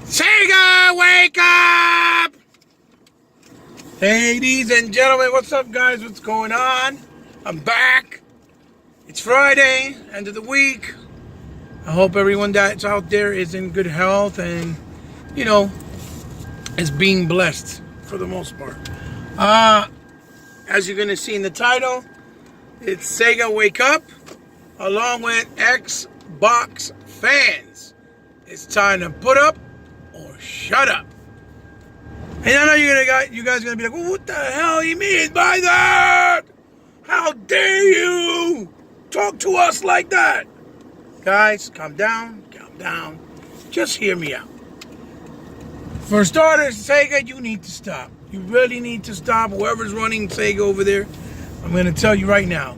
Sega, wake up! Ladies and gentlemen, what's up, guys? What's going on? I'm back. It's Friday, end of the week. I hope everyone that's out there is in good health and, is being blessed for the most part. As you're going to see in the title, it's Sega Wake Up, along with Xbox fans. It's time to put up or shut up. And I know you guys are gonna be like, well, what the hell he means by that? How dare you talk to us like that? Guys, calm down. Just hear me out. For starters, Sega, you need to stop. You really need to stop. Whoever's running Sega over there, I'm gonna tell you right now,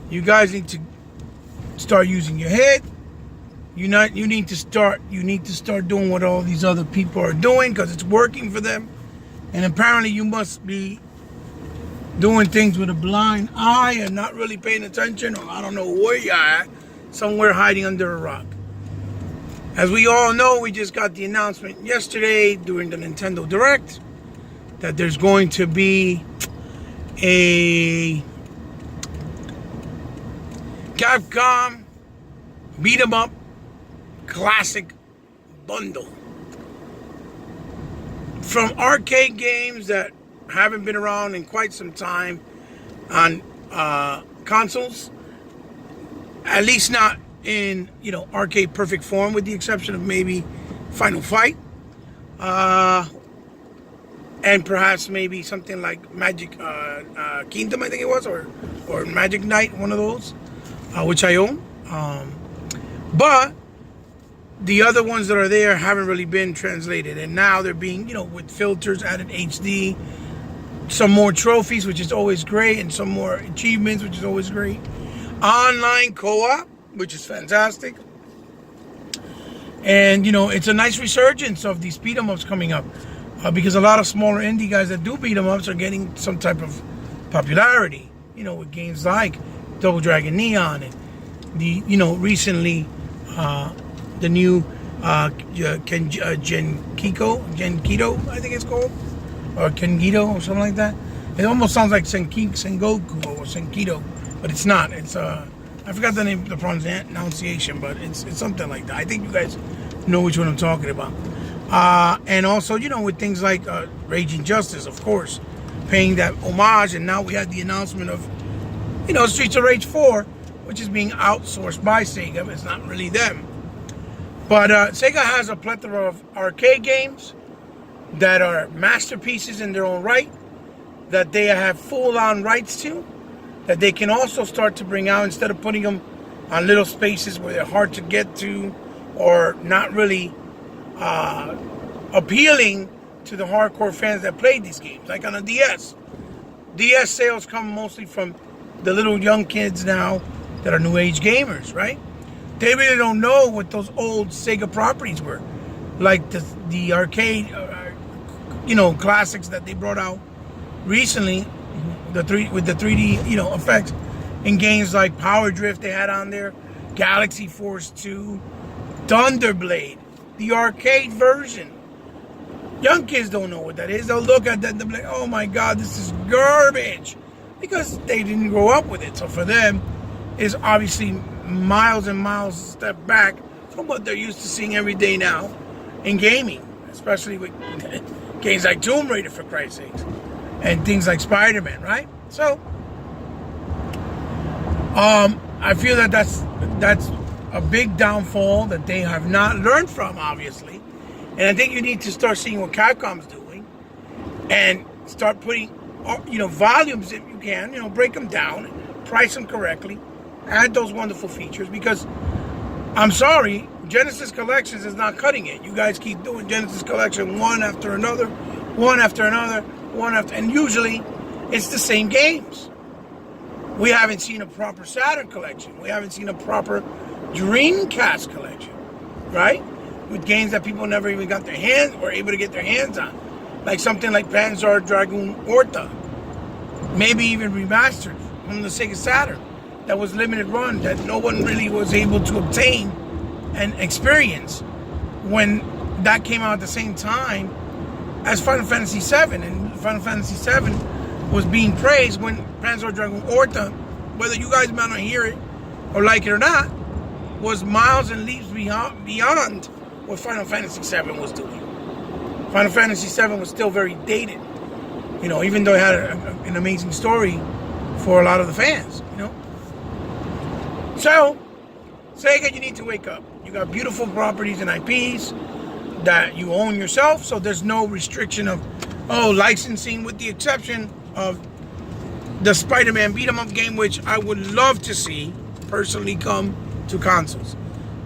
you guys need to start using your head. You need to start doing what all these other people are doing because it's working for them. And apparently you must be doing things with a blind eye and not really paying attention, or I don't know where you're at, somewhere hiding under a rock. As we all know, we just got the announcement yesterday during the Nintendo Direct that there's going to be a Capcom beat 'em up classic bundle from arcade games that haven't been around in quite some time on consoles, at least not in arcade perfect form, with the exception of maybe Final Fight, and perhaps maybe something like Magic Kingdom, I think it was, or Magic Knight, one of those, which I own, but the other ones that are there haven't really been translated, and now they're being, with filters, added HD, some more trophies, which is always great, and some more achievements, which is always great. Online co-op, which is fantastic. And, it's a nice resurgence of these beat-em-ups coming up, because a lot of smaller indie guys that do beat-em-ups are getting some type of popularity, with games like Double Dragon Neon and the, recently, the new Genkito, I think it's called, or Kengito or something like that. It almost sounds like Sengoku or Senkito, but it's not. It's I forgot the name, the pronunciation, but it's something like that. I think you guys know which one I'm talking about. And also, with things like Raging Justice, of course, paying that homage, and now we had the announcement of, Streets of Rage 4, which is being outsourced by Sega. It's not really them. But Sega has a plethora of arcade games that are masterpieces in their own right, that they have full-on rights to, that they can also start to bring out instead of putting them on little spaces where they're hard to get to or not really appealing to the hardcore fans that played these games, like on a DS. DS sales come mostly from the little young kids now that are new age gamers, right? They really don't know what those old Sega properties were, like the arcade, classics that they brought out recently, with the 3D, effects in games like Power Drift they had on there, Galaxy Force 2, Thunderblade, the arcade version. Young kids don't know what that is. They'll look at that and they'll be like, oh my God, this is garbage, because they didn't grow up with it. So for them, it's obviously miles and miles step back from what they're used to seeing every day now in gaming, especially with games like Tomb Raider, for Christ's sakes, and things like Spider-Man, right? So I feel that that's a big downfall that they have not learned from, obviously. And I think you need to start seeing what Capcom's doing and start putting volumes, if you can, break them down, price them correctly, add those wonderful features, because I'm sorry, Genesis Collections is not cutting it. You guys keep doing Genesis Collection one after another, and usually it's the same games. We haven't seen a proper Saturn collection. We haven't seen a proper Dreamcast collection, right? With games that people never even got their hands, or able to get their hands on. Like something like Panzer Dragoon Orta. Maybe even remastered from the Sega Saturn. That was limited run, that no one really was able to obtain and experience when that came out at the same time as Final Fantasy VII, and Final Fantasy VII was being praised when Panzer Dragoon Orta, whether you guys might not hear it or like it or not, was miles and leaps beyond what Final Fantasy VII was doing. Final Fantasy VII was still very dated, you know, even though it had an amazing story for a lot of the fans, you know. So, Sega, you need to wake up. You got beautiful properties and IPs that you own yourself, so there's no restriction of, licensing, with the exception of the Spider-Man beat-em-up game, which I would love to see personally come to consoles,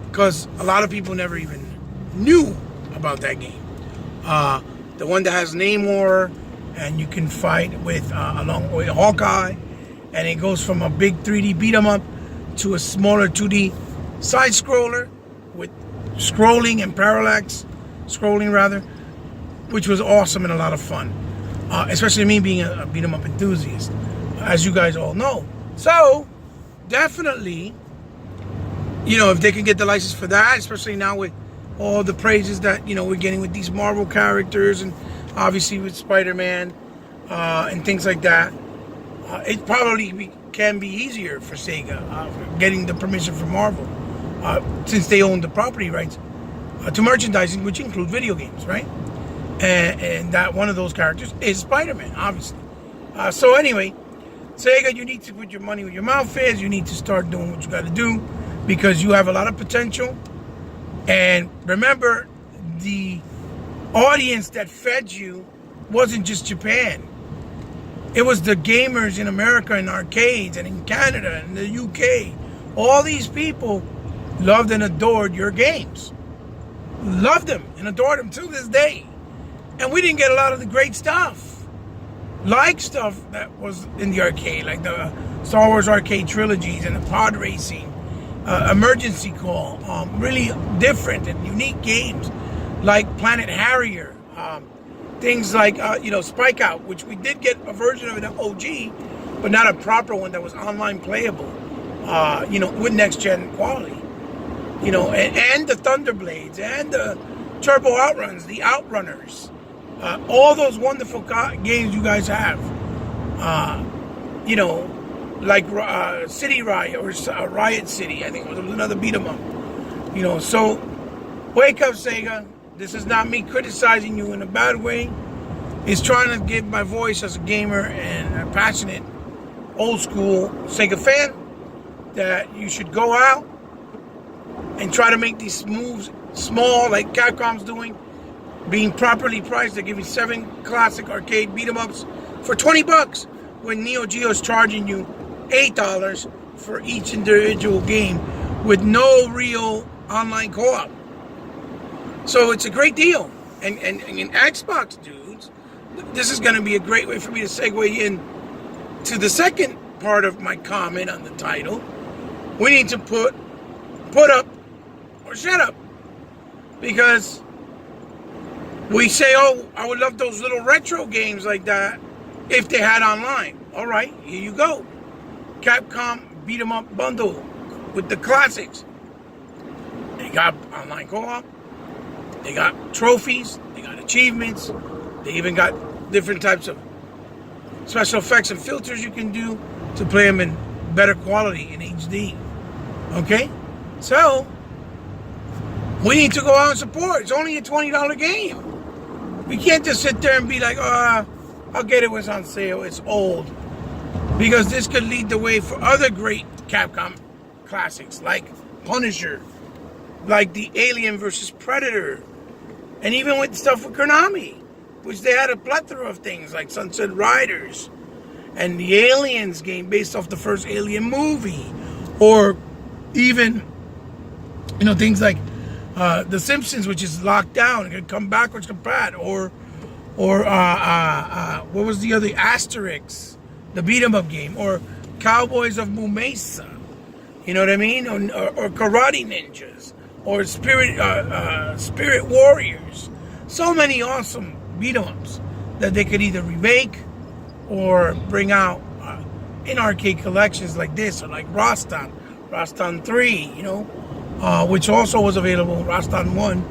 because a lot of people never even knew about that game. The one that has Namor, and you can fight with along with Hawkeye, and it goes from a big 3D beat-em-up to a smaller 2D side-scroller with scrolling and parallax scrolling rather, which was awesome and a lot of fun, especially me being a beat-em-up enthusiast, as you guys all know. So definitely, you know, if they can get the license for that, especially now with all the praises that, you know, we're getting with these Marvel characters, and obviously with Spider-Man and things like that, it probably can be easier for Sega getting the permission from Marvel, since they own the property rights to merchandising, which include video games, right? And that one of those characters is Spider-Man, obviously. So anyway, Sega, you need to put your money where your mouth is. You need to start doing what you got to do, because you have a lot of potential. And remember, the audience that fed you wasn't just Japan. It was the gamers in America, in arcades, and in Canada, and the UK. All these people loved and adored your games. Loved them and adored them to this day. And we didn't get a lot of the great stuff. Like stuff that was in the arcade, like the Star Wars arcade trilogies and the pod racing, Emergency Call, really different and unique games like Planet Harrier, things like, Spike Out, which we did get a version of it in OG, but not a proper one that was online playable, with next-gen quality. And the Thunderblades, and the Turbo Outruns, the Outrunners, all those wonderful games you guys have, like City Riot, or Riot City, I think it was another beat 'em up. So wake up, Sega. This is not me criticizing you in a bad way. It's trying to give my voice as a gamer and a passionate, old school Sega fan, that you should go out and try to make these moves small, like Capcom's doing, being properly priced. They give you 7 classic arcade beat 'em ups for $20, when Neo Geo is charging you $8 for each individual game with no real online co-op. So it's a great deal. And in Xbox dudes, this is going to be a great way for me to segue in to the second part of my comment on the title. We need to put up or shut up. Because we say, I would love those little retro games like that if they had online. All right, here you go. Capcom beat 'em up bundle with the classics. They got online co-op. They got trophies. They got achievements. They even got different types of special effects and filters you can do to play them in better quality in HD. Okay? So, we need to go out and support. It's only a $20 game. We can't just sit there and be like, I'll get it when it's on sale. It's old. Because this could lead the way for other great Capcom classics, like Punisher, like the Alien vs. Predator, and even with stuff with Konami, which they had a plethora of things like Sunset Riders and the Aliens game based off the first Alien movie, or even things like The Simpsons, which is locked down and can come backwards compat, or what was the other, Asterix, the beat 'em up game, or Cowboys of Moo Mesa, you know what I mean, or Karate Ninjas, or Spirit Warriors. So many awesome beat 'em ups that they could either remake or bring out in arcade collections like this, or like Rastan 3, which also was available, Rastan 1,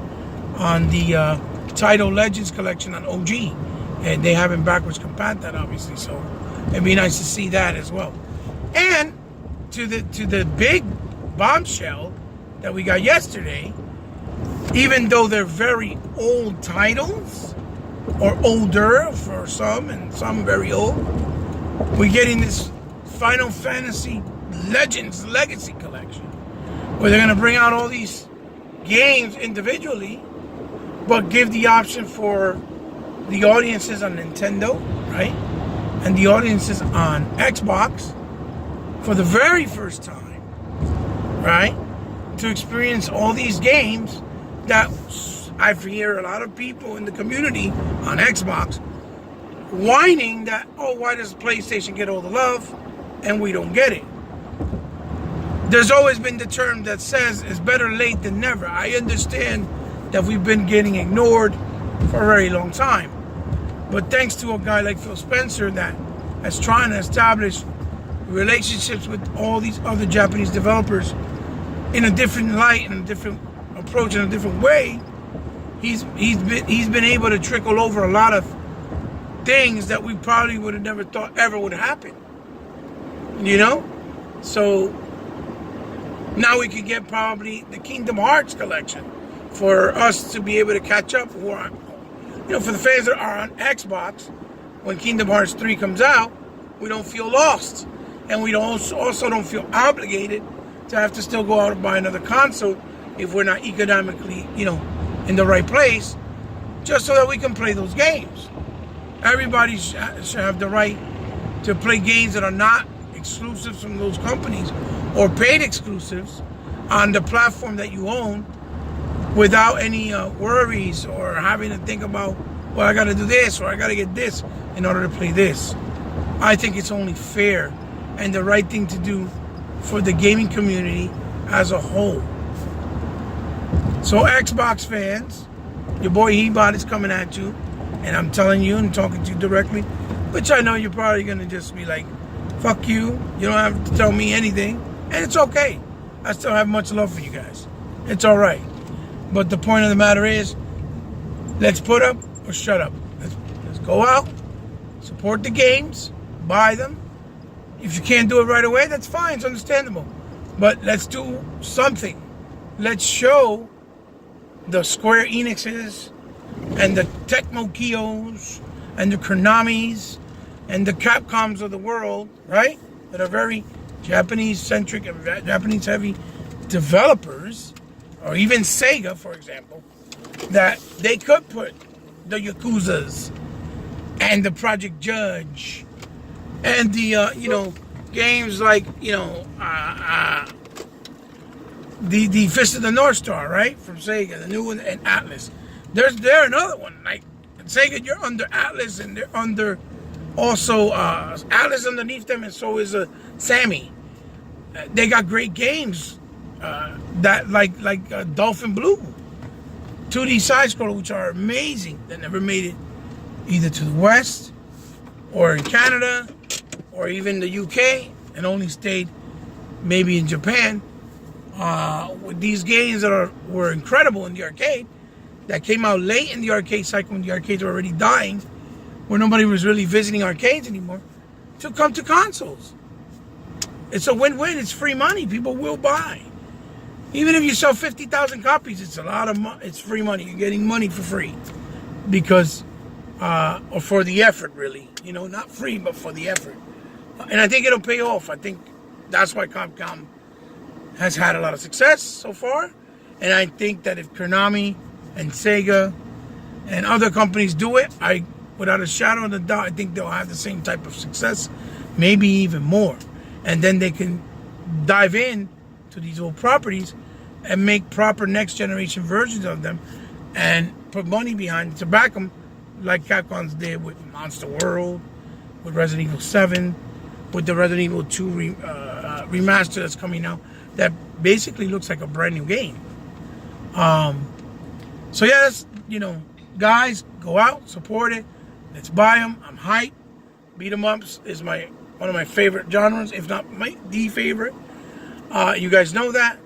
on the Title Legends collection on OG, and they haven't backwards compat that, obviously. So it'd be nice to see that as well. And to the big bombshell that we got yesterday, even though they're very old titles, or older for some, and some very old, we're getting this Final Fantasy Legends Legacy Collection, where they're going to bring out all these games individually, but give the option for the audiences on Nintendo, right? And the audiences on Xbox for the very first time, right? To experience all these games that I hear a lot of people in the community on Xbox whining that, oh, why does PlayStation get all the love and we don't get it? There's always been the term that says it's better late than never. I understand that we've been getting ignored for a very long time. But thanks to a guy like Phil Spencer that is trying to establish relationships with all these other Japanese developers in a different light and a different approach in a different way, he's been able to trickle over a lot of things that we probably would have never thought ever would happen. You know? So now we could get probably the Kingdom Hearts collection for us to be able to catch up, or, you know, for the fans that are on Xbox, when Kingdom Hearts 3 comes out, we don't feel lost. And we also don't feel obligated to have to still go out and buy another console if we're not economically, you know, in the right place, just so that we can play those games. Everybody should have the right to play games that are not exclusives from those companies or paid exclusives on the platform that you own without any worries or having to think about, well, I got to do this or I got to get this in order to play this. I think it's only fair and the right thing to do for the gaming community as a whole. So Xbox fans, your boy Hebot is coming at you, and I'm telling you and talking to you directly, which I know you're probably going to just be like, fuck you, you don't have to tell me anything, and it's okay. I still have much love for you guys. It's all right. But the point of the matter is, let's put up or shut up. Let's go out, support the games, buy them. If you can't do it right away, that's fine, it's understandable. But let's do something. Let's show the Square Enixes and the Tecmo Kyos and the Konamis and the Capcoms of the world, right? That are very Japanese-centric and Japanese-heavy developers, or even Sega, for example, that they could put the Yakuzas and the Project Judge and the, you know, games like, you know, the Fist of the North Star, right? From Sega, the new one, and Atlas. There's another one. Like, Sega, you're under Atlas, and they're under also Atlas underneath them, and so is Sammy. They got great games that like Dolphin Blue, 2D side scroller, which are amazing. That never made it either to the West or in Canada or even the UK, and only stayed maybe in Japan. With these games that were incredible in the arcade, that came out late in the arcade cycle when the arcades were already dying, where nobody was really visiting arcades anymore, to come to consoles. It's a win-win. It's free money. People will buy. Even if you sell 50,000 copies, it's a lot of money. It's free money. You're getting money for free, because or for the effort, really. You know, not free, but for the effort. And I think it'll pay off. I think that's why Capcom has had a lot of success so far. And I think that if Konami and Sega and other companies do it, without a shadow of a doubt, I think they'll have the same type of success, maybe even more. And then they can dive in to these old properties and make proper next generation versions of them and put money behind it to back them, like Capcom's did with Monster World, with Resident Evil 7, with the Resident Evil 2 remaster that's coming out, that basically looks like a brand new game. So yeah, that's, you know, guys, go out, support it. Let's buy them. I'm hyped. Beat 'em ups is one of my favorite genres, if not the favorite. You guys know that.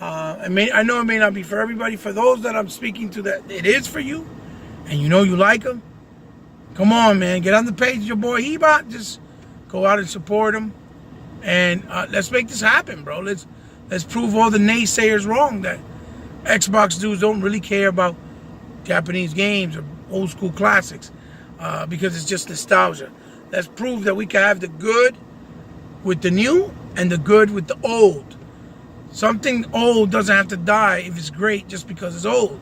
I know it may not be for everybody. For those that I'm speaking to, that it is for you, and you know you like them, come on, man. Get on the page of your boy Hebot. Just go out and support him. And let's make this happen, bro. Let's prove all the naysayers wrong, that Xbox dudes don't really care about Japanese games or old school classics because it's just nostalgia. Let's prove that we can have the good with the new and the good with the old. Something old doesn't have to die if it's great just because it's old.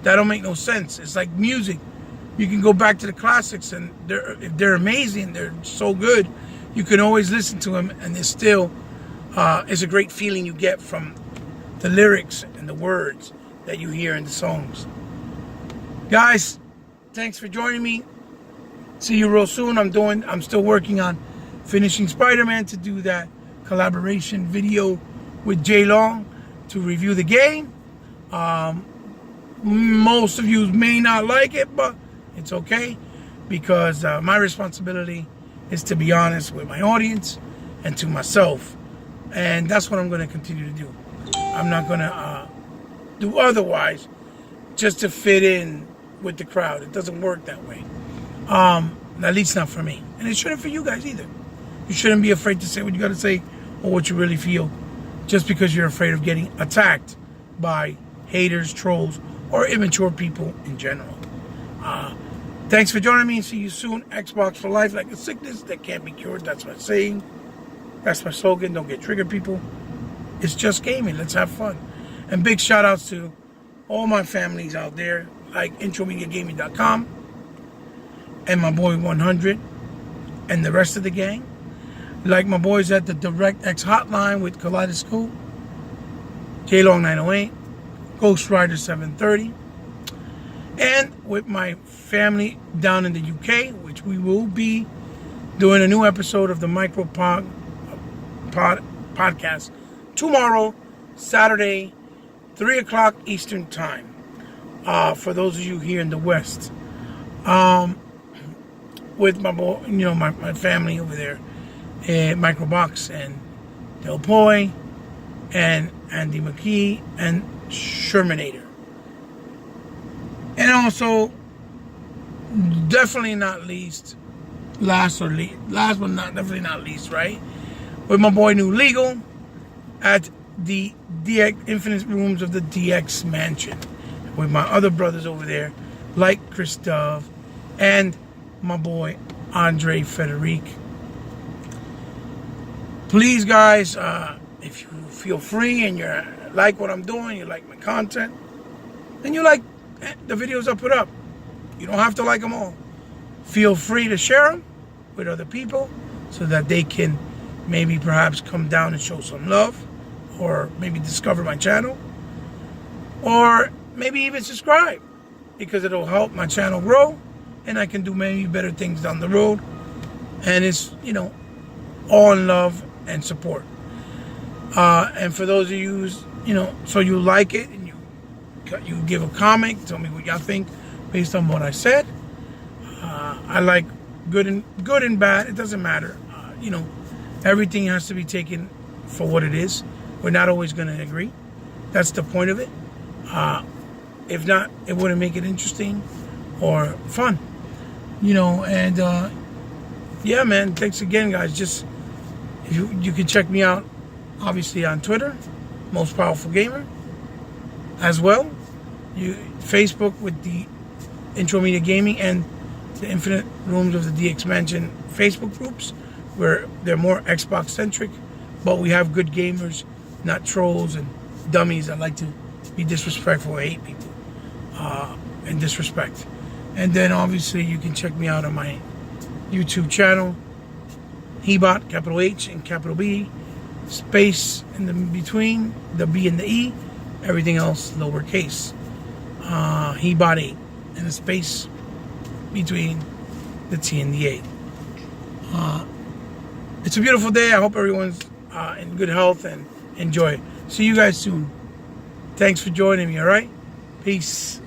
That don't make no sense. It's like music. You can go back to the classics, and if they're amazing, they're so good, you can always listen to them, and there's still it's a great feeling you get from the lyrics and the words that you hear in the songs. Guys, thanks for joining me. See you real soon. I'm still working on finishing Spider-Man to do that collaboration video with Jay Long to review the game. Most of you may not like it, but it's okay, because my responsibility is to be honest with my audience and to myself, and that's what I'm going to continue to do. I'm not going to do otherwise just to fit in with the crowd. It doesn't work that way, at least not for me, and it shouldn't for you guys either. You shouldn't be afraid to say what you got to say or what you really feel, just because you're afraid of getting attacked by haters, trolls, or immature people in general. Thanks for joining me. See you soon. Xbox for life, like a sickness that can't be cured. That's my saying. That's my slogan. Don't get triggered, people. It's just gaming. Let's have fun. And big shout outs to all my families out there, like intromediagaming.com and my boy 100 and the rest of the gang. Like my boys at the DirectX hotline with Kaleidoscope, JLong 908, Ghost Rider 730, and with my family down in the UK, which we will be doing a new episode of the Micro Podcast tomorrow, Saturday, 3 o'clock Eastern Time, for those of you here in the West, with my boy, my family over there, Microbox and Del Poi and Andy McKee and Shermanator. And also, definitely not least, last but definitely not least, right? With my boy New Legal at the DX Infinite Rooms of the DX Mansion. With my other brothers over there, like Chris Dove and my boy Andre Federic. Please, guys, if you feel free and you like what I'm doing, you like my content, and you like the videos I put up, you don't have to like them all. Feel free to share them with other people so that they can maybe perhaps come down and show some love, or maybe discover my channel, or maybe even subscribe, because it'll help my channel grow and I can do maybe better things down the road. And it's, all in love and support. And for those of you, so you like it and you give a comment, tell me what y'all think based on what I said. I like good and bad. It doesn't matter. Everything has to be taken for what it is. We're not always going to agree. That's the point of it. If not, it wouldn't make it interesting or fun. And yeah, man, thanks again, guys. Just you can check me out, obviously, on Twitter, Most Powerful Gamer, as well. Facebook with the Intro Media Gaming and the Infinite Rooms of the DX Mansion Facebook groups, where they're more Xbox centric, but we have good gamers, not trolls and dummies that like to be disrespectful or hate people and disrespect. And then obviously you can check me out on my YouTube channel, Hebot, capital H and capital B, space in the between, the B and the E, everything else lowercase. Hebot 8, and a space between the T and the 8. It's a beautiful day. I hope everyone's in good health and enjoy it. See you guys soon. Thanks for joining me, all right? Peace.